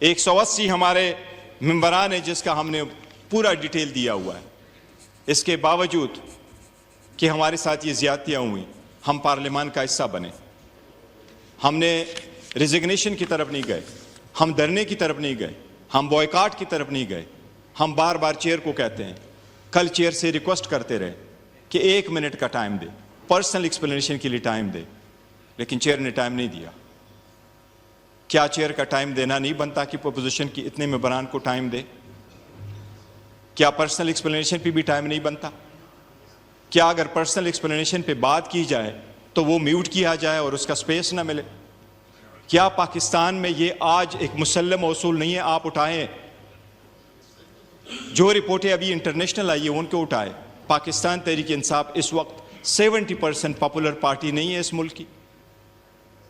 180 हमारे मेंबरान हैं जिसका हमने पूरा डिटेल दिया हुआ है। इसके बावजूद कि हमारे साथ ये ज्यादतियाँ हुई, हम पार्लियामान का हिस्सा बने। हमने रिजिग्नेशन की तरफ नहीं गए, हम धरने की तरफ नहीं गए, हम बॉयकॉट की तरफ नहीं गए। हम बार बार चेयर को कहते हैं, कल चेयर से रिक्वेस्ट करते रहे कि 1 मिनट का टाइम दे, पर्सनल एक्सप्लेनेशन के लिए टाइम दे, लेकिन चेयर ने टाइम नहीं दिया। क्या चेयर का टाइम देना नहीं बनता कि पोजीशन की इतने मेंबरान को टाइम दे? क्या पर्सनल एक्सप्लेनेशन पे भी टाइम नहीं बनता? क्या अगर पर्सनल एक्सप्लेनेशन पे बात की जाए तो वो म्यूट किया जाए और उसका स्पेस ना मिले? क्या पाकिस्तान में ये आज एक मुसल्लम उसूल नहीं है? आप उठाएं, जो रिपोर्टें अभी इंटरनेशनल आई है उनको उठाए। पाकिस्तान तहरीक इंसाफ इस वक्त 70% पॉपुलर पार्टी नहीं है इस मुल्क की।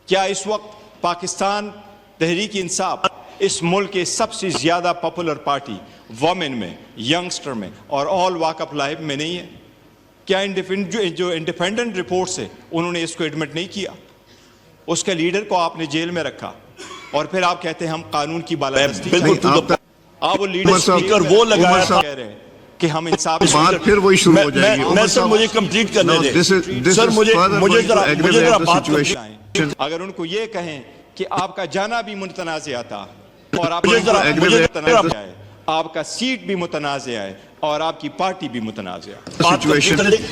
क्या इस वक्त पाकिस्तान तहरीक इंसाफ इस मुल्क के सबसे ज्यादा पॉपुलर पार्टी वोमेन में, यंगस्टर में और ऑल वॉक ऑफ लाइफ में नहीं है? क्या जो इंडिपेंडेंट रिपोर्ट्स है उन्होंने इसको एडमिट नहीं किया? उसके लीडर को आपने जेल में रखा और फिर आप कहते हैं हम कानून की बालादस्ती। आप वो लीडर स्पीकर वो लगाया था, कह रहे हैं कि हम इंसाफ फिर वही शुरू हो जाएगी। मैं सर मुझे कंप्लीट करने दें सर, मुझे जरा बात करें। अगर उनको ये कहें कि आपका जाना भी मुतनाज़िया था और आप मुतनाज़िया है, आपका सीट भी मुतनाज़िया है और आपकी पार्टी भी मुतनाज़िया है।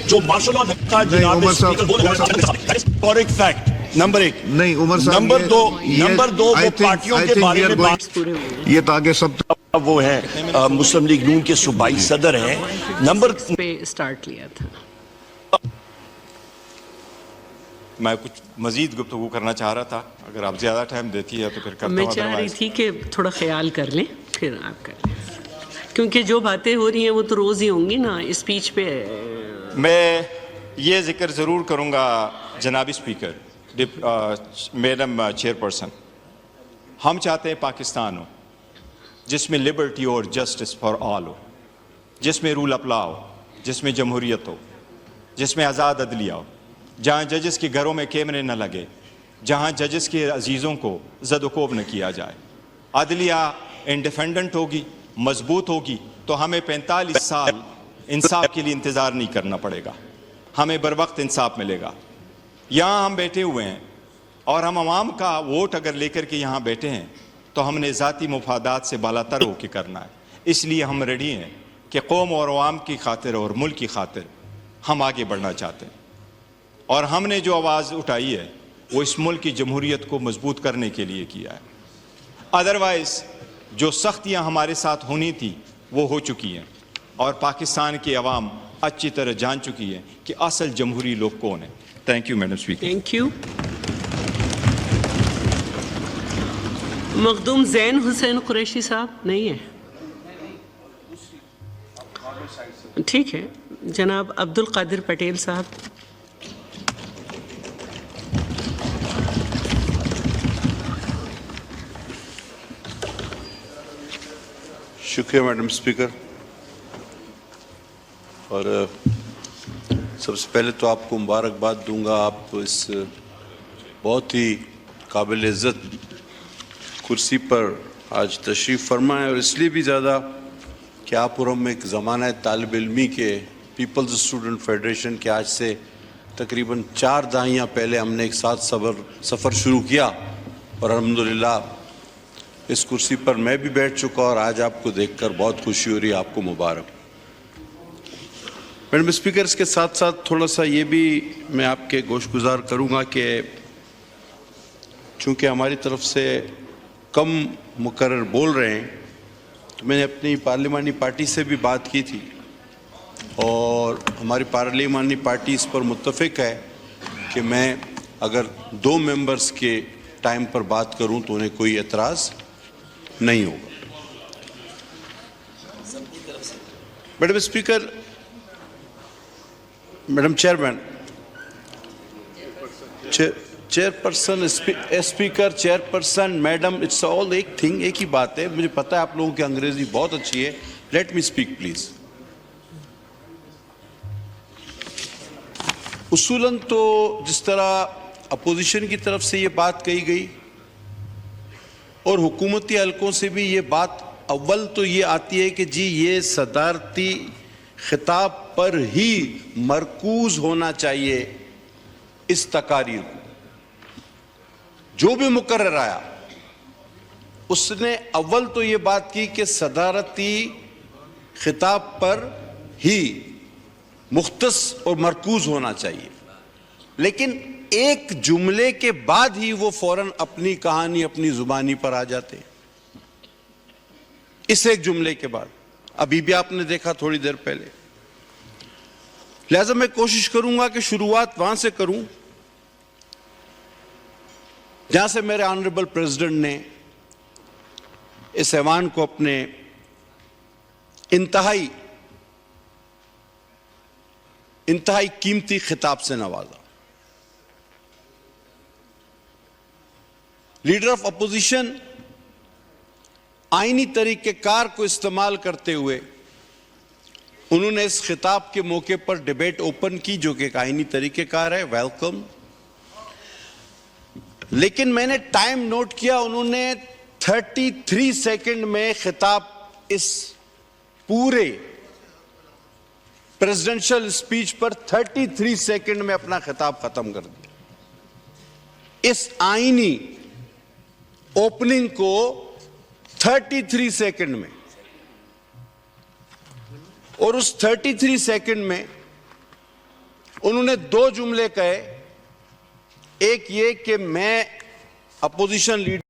जो माशाल्लाह था जनाब स्पीकर वो करेक्ट फैक्ट नंबर 1। नहीं उमर साहब, नंबर दो वो पार्टियों के बारे में बात, ये तो आगे सब वो है मुस्लिम लीग नून के सूबाई सदर हैं। नंबर पे स्टार्ट लिया था। मैं कुछ मजीद गुफ्तगू करना चाह रहा था, अगर आप ज्यादा टाइम देती है तो फिर करता हूं। मैं चाह रही थी कि थोड़ा ख्याल कर लें, फिर आप कर लें, क्योंकि जो बातें हो रही हैं वो तो रोज ही होंगी ना स्पीच पे। मैं ये जिक्र जरूर करूंगा जनाब स्पीकर, मैडम चेयरपर्सन, हम चाहते हैं पाकिस्तान हो जिसमें लिबर्टी और जस्टिस फॉर ऑल हो, जिसमें रूल ऑफ लॉ हो, जिसमें जमहूरियत हो, जिसमें आज़ाद अदलिया हो, जहाँ जजेस के घरों में कैमरे न लगे, जहाँ जजेस के अजीज़ों को ज़द-ओ-कोब न किया जाए। अदलिया इंडिपेंडेंट होगी, मजबूत होगी तो हमें 45 साल इंसाफ के लिए इंतज़ार नहीं करना पड़ेगा, हमें बर वक्त इंसाफ मिलेगा। यहाँ हम बैठे हुए हैं और हम अवाम का वोट अगर लेकर के यहाँ बैठे हैं तो हमने ज़ाती मुफादात से बालातर होकर करना है। इसलिए हम रेडी हैं कि कौम और अवाम की खातिर और मुल्क की खातिर हम आगे बढ़ना चाहते हैं और हमने जो आवाज़ उठाई है वो इस मुल्क की जमहूरियत को मजबूत करने के लिए किया है। अदरवाइज़ जो सख्तियाँ हमारे साथ होनी थी वो हो चुकी हैं और पाकिस्तान की अवाम अच्छी तरह जान चुकी है कि असल जमहूरी लोग कौन है। Thank you madam speaker. Thank you. Makhdoom Zain Hussain Qureshi साहब नहीं है, ठीक है। जनाब अब्दुल कादिर पटेल साहब। शुक्रिया मैडम स्पीकर। और सबसे पहले तो आपको मुबारकबाद दूंगा, आप इस बहुत ही काबिल इज़्ज़त कुर्सी पर आज तशरीफ़ फरमा है और इसलिए भी ज़्यादा कि आप और हम एक ज़माना तालिब इल्मी के पीपल्स स्टूडेंट फेडरेशन के आज से तकरीबन 4 दहाइयाँ पहले हमने एक साथ सफ़र शुरू किया और अल्हम्दुलिल्लाह इस कुर्सी पर मैं भी बैठ चुका और आज आपको देखकर बहुत खुशी हो रही है। आपको मुबारक। मैडम स्पीकर, इसके साथ साथ थोड़ा सा ये भी मैं आपके गोशगुजार करूँगा कि चूँकि हमारी तरफ से कम मुकर्रर बोल रहे हैं तो मैंने अपनी पार्लिमानी पार्टी से भी बात की थी और हमारी पार्लिमानी पार्टी इस पर मुत्तफ़िक है कि मैं अगर 2 मेंबर्स के टाइम पर बात करूं तो उन्हें कोई एतराज़ नहीं होगा। Madam speaker, madam chairman, chairperson, speaker, chairperson, madam, it's all एक थिंग, एक ही बात है। मुझे पता है आप लोगों की अंग्रेजी बहुत अच्छी है। Let me speak please. उसूलन तो जिस तरह अपोजिशन की तरफ से ये बात कही गई और हुकूमती हलकों से भी ये बात अव्वल तो ये आती है कि जी ये सदारती खिताब पर ही मरकूज होना चाहिए इस तकारीर को। जो भी मुकर्रर आया उसने अव्वल तो ये बात की कि सदारती खिताब पर ही मुख्तस और मरकूज होना चाहिए, लेकिन एक जुमले के बाद ही वो फौरन अपनी कहानी अपनी जुबानी पर आ जाते हैं। इस एक जुमले के बाद अभी भी आपने देखा थोड़ी देर पहले। लिहाजा मैं कोशिश करूंगा कि शुरुआत वहां से करूं जहां से मेरे ऑनरेबल प्रेसिडेंट ने इस ऐवान को अपने इंतहाई कीमती खिताब से नवाजा। लीडर ऑफ अपोजिशन आईनी तरीकेकार को इस्तेमाल करते हुए उन्होंने इस खिताब के मौके पर डिबेट ओपन की, जो कि एक आईनी तरीकेकार है, वेलकम। लेकिन मैंने टाइम नोट किया, उन्होंने 33 सेकंड में खिताब इस पूरे प्रेसिडेंशियल स्पीच पर 33 सेकंड में अपना खिताब खत्म कर दिया। इस आईनी ओपनिंग को 33 सेकंड में, और उस 33 सेकंड में उन्होंने 2 जुमले कहे। एक ये कि मैं अपोजिशन लीडर